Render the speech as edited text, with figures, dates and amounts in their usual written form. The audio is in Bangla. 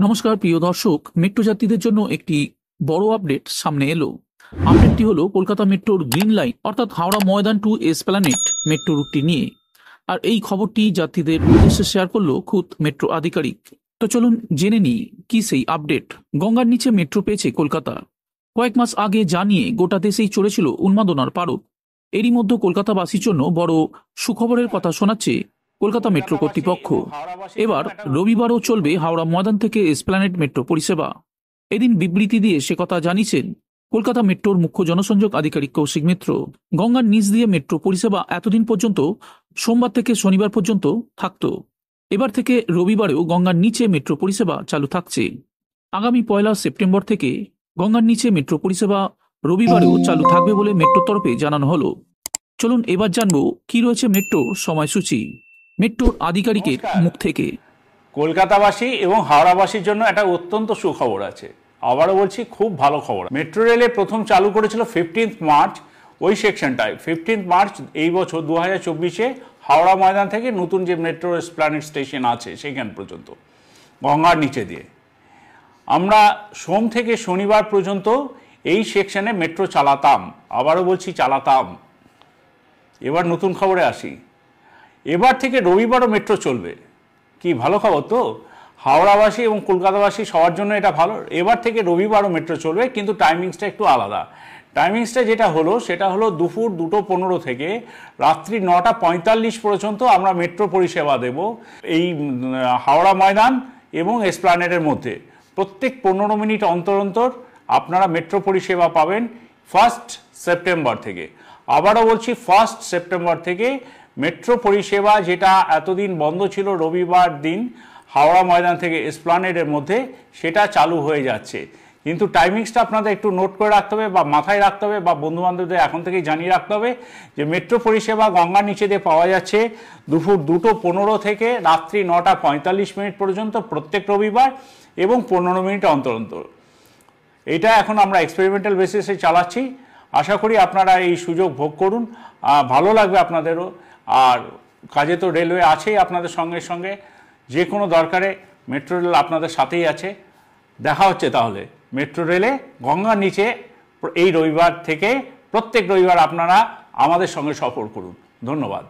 নমস্কার প্রিয় দর্শক, মেট্রো যাত্রীদের জন্য একটি বড় আপডেট সামনে এলো। আপডেটটি হলো কলকাতা মেট্রোর গ্রিন লাইন অর্থাৎ Howrah Maidan two Esplanade metro রুটটি নিয়ে। আর এই খবরটি যাত্রীদের উদ্দেশ্যে শেয়ার করলো খুদ মেট্রো আধিকারিক। তো চলুন জেনে নিই কি সেই আপডেট। গঙ্গার নিচে মেট্রো পেয়েছে কলকাতা। কয়েক মাস আগে জানিয়ে গোটা দেশেই চলেছিল উন্মাদনার পারদ। এরই মধ্যে কলকাতাবাসীর জন্য বড় সুখবরের কথা শোনাচ্ছে কলকাতা মেট্রো কর্তৃপক্ষ। এবার রবিবারও চলবে হাওড়া ময়দান থেকে এসপ্ল্যানেড মেট্রো পরিষেবা। এদিন বিবৃতি দিয়ে সে কথা জানিয়েছেন কলকাতা মেট্রোর মুখ্য জনসংযোগ আধিকারিক কৌশিক মিত্র। গঙ্গার নিচ দিয়ে মেট্রো পরিষেবা এতদিন পর্যন্ত সোমবার থেকে শনিবার পর্যন্ত থাকত। এবার থেকে রবিবারেও গঙ্গার নিচে মেট্রো পরিষেবা চালু থাকছে। আগামী 1 সেপ্টেম্বর থেকে গঙ্গার নিচে মেট্রো পরিষেবা রবিবারেও চালু থাকবে বলে মেট্রোর তরফে জানানো হলো। চলুন এবার জানবো কি রয়েছে মেট্রোর সময়সূচি মেট্রোর আধিকারিকের মুখ থেকে। কলকাতাবাসী এবং হাওড়াবাসীর জন্য একটা অত্যন্ত সুখবর আছে। আবারও বলছি, খুব ভালো খবর। মেট্রো রেলে প্রথম চালু করেছিল 15 মার্চ, ওই সেকশনটায় 15 মার্চ এই বছর 2024-এ হাওড়া ময়দান থেকে নতুন যে মেট্রো এসপ্ল্যানেড স্টেশন আছে সেখান পর্যন্ত গঙ্গার নিচে দিয়ে আমরা সোম থেকে শনিবার পর্যন্ত এই সেকশনে মেট্রো চালাতাম। আবারও বলছি, চালাতাম। এবার নতুন খবরে আসি। এবার থেকে রবিবারও মেট্রো চলবে। কি ভালো খবর তো! হাওড়াবাসী এবং কলকাতাবাসী সবার জন্য এটা ভালো। এবার থেকে রবিবারও মেট্রো চলবে, কিন্তু টাইমিংসটা একটু আলাদা। টাইমিংসটা যেটা হলো সেটা হলো দুপুর 2:15 থেকে রাত্রি 9:45 পর্যন্ত আমরা মেট্রো পরিষেবা দেব এই হাওড়া ময়দান এবং এসপ্ল্যানেডের মধ্যে। প্রত্যেক 15 মিনিট অন্তর অন্তর আপনারা মেট্রো পরিষেবা পাবেন 1 সেপ্টেম্বর থেকে। আবারও বলছি, 1 সেপ্টেম্বর থেকে মেট্রো পরিষেবা যেটা এতদিন বন্ধ ছিল রবিবার দিন হাওড়া ময়দান থেকে এসপ্ল্যানেডের মধ্যে, সেটা চালু হয়ে যাচ্ছে। কিন্তু টাইমিংসটা আপনাদের একটু নোট করে রাখতে হবে বা মাথায় রাখতে হবে বা বন্ধুবান্ধবদের এখন থেকেই জানিয়ে রাখতে হবে যে মেট্রো পরিষেবা গঙ্গার নিচে দিয়ে পাওয়া যাচ্ছে দুপুর 2:15 থেকে রাত্রি 9:45 পর্যন্ত প্রত্যেক রবিবার এবং 15 মিনিট অন্তর অন্তর। এটা এখন আমরা এক্সপেরিমেন্টাল বেসিসে চালাচ্ছি। আশা করি আপনারা এই সুযোগ ভোগ করুন, ভালো লাগবে আপনাদেরও। আর কাজে তো রেলওয়ে আছেই আপনাদের সঙ্গে সঙ্গে, যে কোনো দরকারে মেট্রো রেল আপনাদের সাথেই আছে। দেখা হচ্ছে তাহলে মেট্রো রেলে গঙ্গার নিচে এই রবিবার থেকে। প্রত্যেক রবিবার আপনারা আমাদের সঙ্গে সফর করুন। ধন্যবাদ।